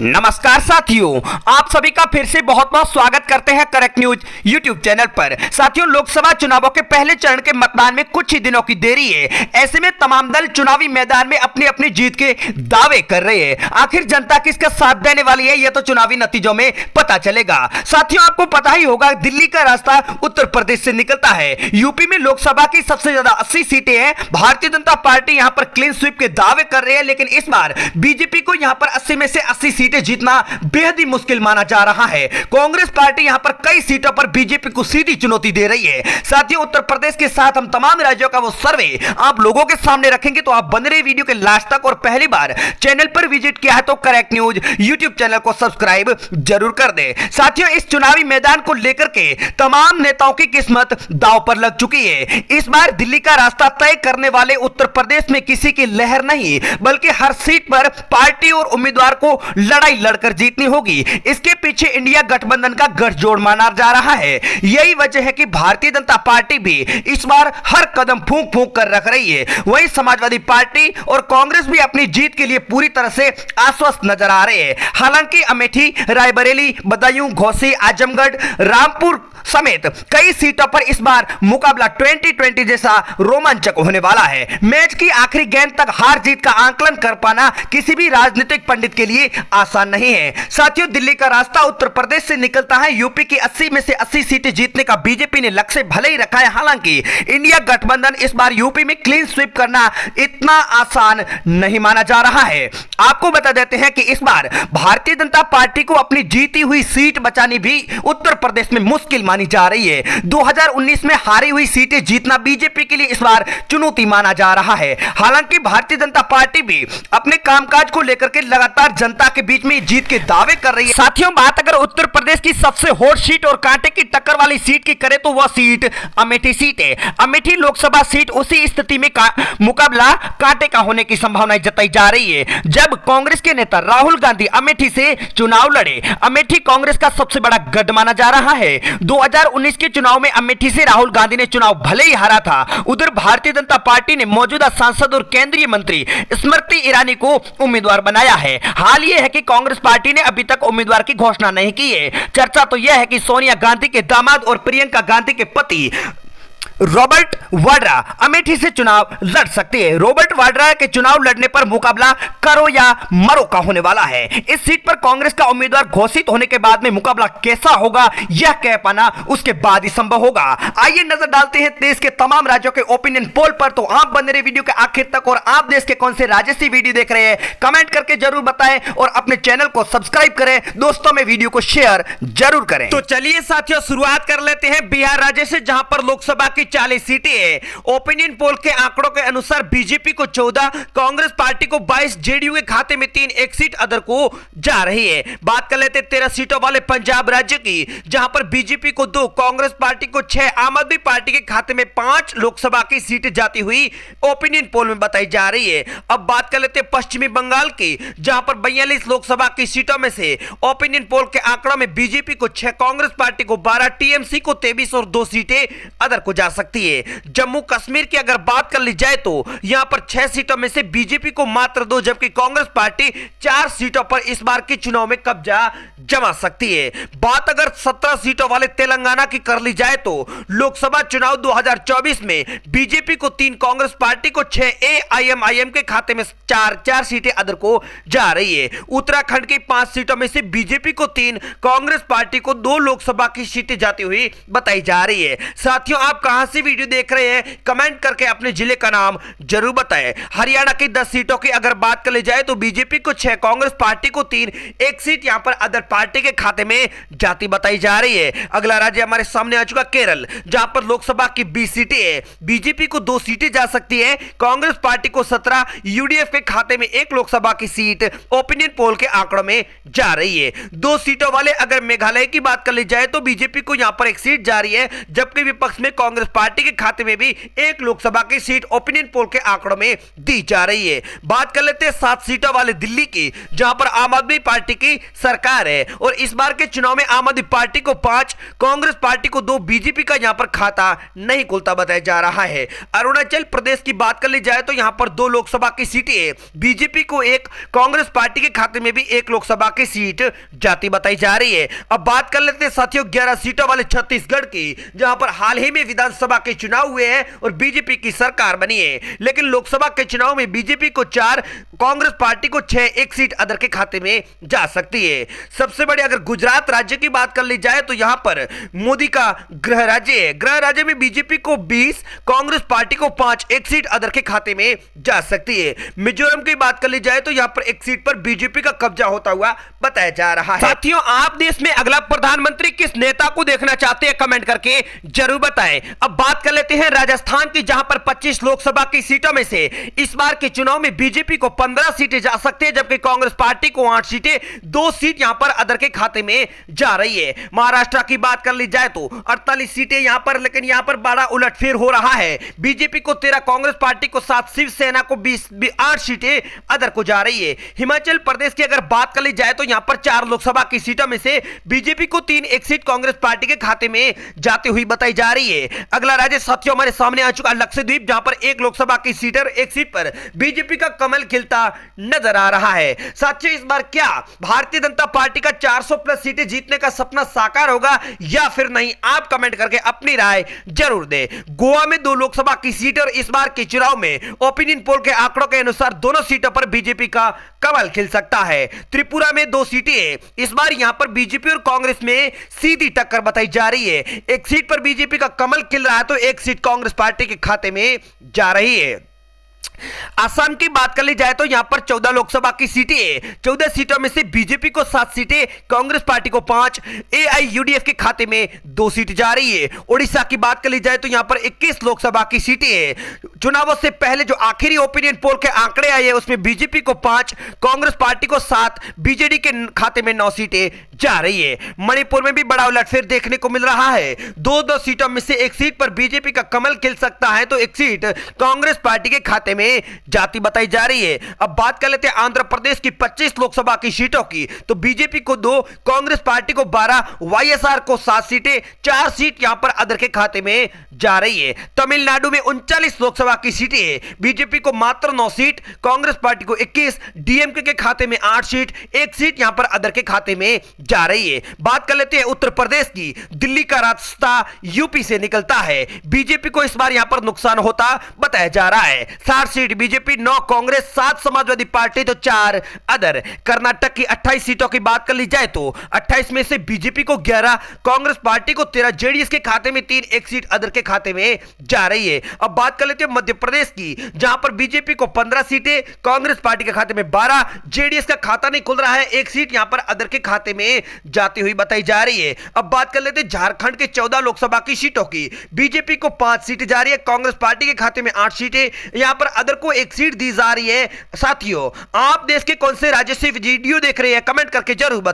नमस्कार साथियों, आप सभी का फिर से बहुत बहुत स्वागत करते हैं करेक्ट न्यूज यूट्यूब चैनल पर। साथियों, लोकसभा चुनावों के पहले चरण के मतदान में कुछ ही दिनों की देरी है। ऐसे में तमाम दल चुनावी मैदान में अपनी अपनी जीत के दावे कर रहे हैं। आखिर जनता किसका साथ देने वाली है, यह तो चुनावी नतीजों में पता चलेगा। साथियों, आपको पता ही होगा, दिल्ली का रास्ता उत्तर प्रदेश से निकलता है। यूपी में लोकसभा की सबसे ज्यादा 80 सीटें हैं। भारतीय जनता पार्टी यहां पर क्लीन स्वीप के दावे कर रहे हैं, लेकिन इस बार बीजेपी को यहां पर 80 में से 80 सीटें जीतना बेहद ही मुश्किल माना जा रहा है। कांग्रेस पार्टी यहां पर कई सीटों पर बीजेपी को सीधी चुनौती दे रही है। साथियों, उत्तर प्रदेश के साथ हम तमाम राज्यों का वो सर्वे आप लोगों के सामने रखेंगे, तो आप बन रहे वीडियो के लास्ट तक और पहली बार चैनल पर विजिट किया है तो करेक्ट न्यूज यूट्यूब चैनल को सब्सक्राइब जरूर कर दे। साथियों, इस चुनावी मैदान को लेकर के तमाम नेताओं की किस्मत दांव पर लग चुकी है। इस बार दिल्ली का रास्ता तय करने वाले उत्तर प्रदेश में किसी की लहर नहीं, बल्कि हर सीट पर पार्टी और उम्मीदवार को लड़ाई लड़कर जीतनी होगी। इसके पीछे इंडिया गठबंधन का गठजोड़ माना जा रहा है। यही वजह है कि भारतीय जनता पार्टी भी इस बार हर कदम फूंक फूंक कर रख रही है। वहीं समाजवादी पार्टी और कांग्रेस भी अपनी जीत के लिए पूरी तरह से आश्वस्त नजर आ रहे हैं। हालांकि अमेठी, रायबरेली, बदायूं, घोसी, आजमगढ़, रामपुर समेत कई सीटों पर इस बार मुकाबला 2020 जैसा रोमांचक होने वाला है। मैच की आखिरी गेंद तक हार जीत का आंकलन कर पाना किसी भी राजनीतिक पंडित के लिए आसान नहीं है। साथियों, दिल्ली का रास्ता उत्तर प्रदेश से निकलता है। यूपी की 80 में से 80 सीटें जीतने का बीजेपी ने लक्ष्य भले ही रखा है। हालांकि इंडिया गठबंधन इस बार यूपी में क्लीन स्वीप करना इतना आसान नहीं माना जा रहा है। आपको बता देते हैं कि इस बार भारतीय जनता पार्टी को अपनी जीती हुई सीट बचानी भी उत्तर प्रदेश में मुश्किल मानी जा रही है। 2019 में हारी हुई सीटें जीतना बीजेपी के लिए इस बार चुनौती माना जा रहा है। हालांकि भारतीय जनता पार्टी भी अपने कामकाज को लेकर के लगातार जनता के बीच में जीत के दावे कर रही है। साथियों, बात अगर उत्तर प्रदेश की सबसे हॉट सीट और कांटे की टक्कर वाली सीट की करें तो वह सीट अमेठी सीट है। अमेठी लोकसभा सीट उसी स्थिति में मुकाबला कांटे का होने की संभावना जताई जा रही है। जब कांग्रेस के नेता राहुल गांधी अमेठी से चुनाव लड़े, अमेठी कांग्रेस का सबसे बड़ा गढ़ माना जा रहा है। 2019 के चुनाव में अमेठी से राहुल गांधी ने चुनाव भले ही हारा था, उधर भारतीय जनता पार्टी ने मौजूदा सांसद और केंद्रीय मंत्री स्मृति ईरानी को उम्मीदवार बनाया है। हाल यह है कि कांग्रेस पार्टी ने अभी तक उम्मीदवार की घोषणा नहीं की है। चर्चा तो यह है कि सोनिया गांधी के दामाद और प्रियंका गांधी के पति रॉबर्ट वाड्रा अमेठी से चुनाव लड़ सकते हैं। रॉबर्ट वाड्रा के चुनाव लड़ने पर मुकाबला करो या मरो का होने वाला है। इस सीट पर कांग्रेस का उम्मीदवार घोषित होने के बाद में मुकाबला कैसा होगा, यह कह पाना उसके बाद ही संभव होगा। आइए नजर डालते हैं देश के तमाम राज्यों के ओपिनियन पोल पर। तो आप बने रहे वीडियो के आखिर तक, और आप देश के कौन से राज्य से वीडियो देख रहे हैं कमेंट करके जरूर बताएं, और अपने चैनल को सब्सक्राइब करें, दोस्तों में वीडियो को शेयर जरूर करें। तो चलिए साथियों, शुरुआत कर लेते हैं बिहार राज्य से, जहां पर लोकसभा की 40 सीटें हैं। ओपिनियन पोल के आंकड़ों के अनुसार बीजेपी को 14, कांग्रेस पार्टी को 22, जेडीयू के खाते में 3, एक सीट अदर को जा रही है। बात कर लेते हैं 13 सीटों वाले पंजाब राज्य की, जहां पर बीजेपी को 2, कांग्रेस पार्टी को 6, आम आदमी पार्टी के खाते में 5 लोकसभा की सीटें जाती हुई ओपिनियन पोल में बताई जा रही है। अब बात कर लेते हैं पश्चिमी बंगाल की, जहां पर 42 लोकसभा की सीटों में से ओपिनियन पोल के आंकड़ों में बीजेपी को 6, कांग्रेस पार्टी को 12, टीएमसी को 23 और 2 सीटें अदर को जा सकती है। जम्मू कश्मीर की अगर बात कर ली जाए तो यहां पर 6 सीटों में से बीजेपी को मात्र 2, जबकि कांग्रेस पार्टी 4 सीटों पर इस बार के चुनाव में कब्जा जमा सकती है। बात अगर 17 सीटों वाले तेलंगाना की कर ली जाए तो लोकसभा चुनाव 2024 में बीजेपी को 3, कांग्रेस पार्टी को 6, एआईएमआईएम के खाते में 4 सीटें अदर को जा रही है। उत्तराखंड की 5 सीटों में से बीजेपी को 3, कांग्रेस पार्टी को 2 लोकसभा की सीटें जाती हुई बताई जा रही है। साथियों, आप कहां से वीडियो देख रहे हैं कमेंट करके अपने जिले का नाम जरूर बताएं। हरियाणा की 10 सीटों की अगर बात कर ली जाए तो बीजेपी को 6, कांग्रेस पार्टी को 3, एक सीट यहां पर अदर पार्टी के खाते में जाती बताई जा रही है। अगला राज्य हमारे सामने आ चुका केरल, जहां पर लोकसभा की 20 सीटें हैं। बीजेपी को 2 सीटें जा सकती है, कांग्रेस पार्टी को 17, यूडीएफ के खाते में 1 लोकसभा की सीट ओपिनियन पोल के आंकड़ों में जा रही है। 2 सीटों वाले अगर मेघालय की बात कर ली जाए तो बीजेपी को यहां पर 1 सीट जा रही है, जबकि विपक्ष में कांग्रेस पार्टी के खाते में भी एक लोकसभा की सीट ओपिनियन पोल के आंकड़ों में दी जा रही है। बात कर लेते हैं 7 सीटों वाले दिल्ली की, जहां पर आम आदमी पार्टी की सरकार है और इस बार के चुनाव में आम आदमी पार्टी को 5, कांग्रेस पार्टी को 2, बीजेपी का यहां पर खाता नहीं खुलता बताया जा रहा है। अरुणाचल प्रदेश की बात कर ली जाए तो यहां पर 2 लोकसभा की सीटें है, बीजेपी को 1, कांग्रेस पार्टी के खाते में भी 1 लोकसभा की सीट जाती बताई जा रही है। अब बात कर लेते हैं साथियों 11 सीटों वाले छत्तीसगढ़ की, जहां पर हाल ही में विधानसभा के चुनाव हुए हैं और बीजेपी की सरकार बनी है। लेकिन लोकसभा के चुनाव में बीजेपी को 4, कांग्रेस पार्टी को 6, 1 सीट अदर के खाते में जा सकती है। सबसे बड़ी अगर गुजरात राज्य की बात कर ली जाए तो यहां पर मोदी का गृह राज्य है। गृह राज्य में बीजेपी को 20, कांग्रेस पार्टी को 5, 1 सीट अदर के खाते में जा सकती है। मिजोरम की बात कर ली जाए तो यहां पर 1 सीट पर बीजेपी का कब्जा होता हुआ बताया जा रहा है। साथियों, आप देश में अगला प्रधानमंत्री किस नेता को देखना चाहते हैं कमेंट करके जरूर बताएं। अब बात कर लेते हैं राजस्थान की, जहां पर 25 लोकसभा की सीटों में से इस बार के चुनाव में बीजेपी को 15 सीटें जा सकती है, जबकि कांग्रेस पार्टी को 8 सीटें, 2 सीट यहां पर अदर के खाते में जा रही है। महाराष्ट्र की बात कर ली जाए तो 48 सीटें यहां पर, लेकिन यहां पर बड़ा उलटफेर हो रहा है। बीजेपी को 13, कांग्रेस पार्टी को 7, शिवसेना को 8 सीटें अदर को जा रही है। हिमाचल प्रदेश की अगर बात कर ली जाए तो यहां पर 4 लोकसभा की सीटों में से बीजेपी को 3, 1 सीट कांग्रेस पार्टी के खाते में जाती हुई बताई जा रही है। अगला राज्य साथियों हमारे सामने आ चुका है लक्षद्वीप, जहां पर 1 लोकसभा की सीट और 1 सीट पर बीजेपी का कमल खिलता नजर आ रहा है। साथियों, इस बार क्या भारतीय जनता पार्टी का 400 प्लस सीटें जीतने का सपना साकार होगा या फिर नहीं? आप कमेंट करके अपनी राय जरूर दें। गोवा में 2 लोकसभा की सीट और इस बार के चुनाव में ओपिनियन पोल के आंकड़ों के अनुसार दोनों सीटों पर बीजेपी का कमल खिल सकता है। त्रिपुरा में 2 सीटें हैं, इस बार यहां पर बीजेपी और कांग्रेस में सीधी टक्कर बताई जा रही है। 1 सीट पर बीजेपी का कमल खिल रहा है तो 1 सीट कांग्रेस पार्टी के खाते में जा रही है। असम की बात कर ली जाए तो यहां पर 14 लोकसभा की सीटें हैं, 14 सीटों में से बीजेपी को 7 सीटें, कांग्रेस पार्टी को 5, एआईयूडीएफ के खाते में 2 सीट जा रही है। ओडिशा की बात कर ली जाए तो यहां पर 21 लोकसभा की सीटें हैं। चुनावों से पहले जो आखिरी ओपिनियन पोल के आंकड़े आए हैं उसमें बीजेपी को 5, कांग्रेस पार्टी को 7, बीजेडी के खाते में 9 सीटें जा रही है। मणिपुर में भी बड़ा उलटफेर देखने को मिल रहा है। 2 सीटों में से 1 सीट पर बीजेपी का कमल खिल सकता है तो 1 सीट कांग्रेस पार्टी के खाते में जाती बताई जा रही है। अब बात कर लेते हैं आंध्र प्रदेश की 25 लोकसभा की सीटों की, तो बीजेपी को 2, कांग्रेस पार्टी को 12, वाईएसआर को 7 सीटें, 4 सीट यहां पर अदर के खाते में जा रही है। तमिलनाडु में 39 लोकसभा की सीटें हैं, बीजेपी को मात्र 9 सीट, कांग्रेस पार्टी को 21, डीएमके के खाते में 8 सीट, 1 सीट यहां पर अदर के खाते में जा रही है। बात कर लेते हैं उत्तर प्रदेश की, दिल्ली का रास्ता यूपी से निकलता है, बीजेपी को इस बार यहां पर नुकसान होता बताया जा रहा है। 60 seat BJP, 9 Congress, 7 Samajwadi party तो 4 अदर। कर्नाटक की 28 सीटों की बात कर ली जाए तो 28 में से बीजेपी को 11, कांग्रेस पार्टी को 13, जेडीएस के खाते में 3, 1 सीट अदर के खाते में जा रही है। अब बात कर लेते हैं मध्य प्रदेश की, जहां पर बीजेपी को 15 सीटें, कांग्रेस पार्टी के खाते में 12, जेडीएस का खाता नहीं खुल रहा है, 1 सीट यहां पर अदर के खाते में जाती हुई बताई जा रही है। अब बात कर लेते हैं झारखंड के 14 लोकसभा की सीटों की, बीजेपी को 5 सीटें जा रही है, कांग्रेस पार्टी के खाते में 8 सीटें, यहां पर अदर को 1 सीट दी जा रही है। साथियों, आप देश के कौन से राज्य से वीडियो देख रहे हैं कमेंट करके जरूर बताएं।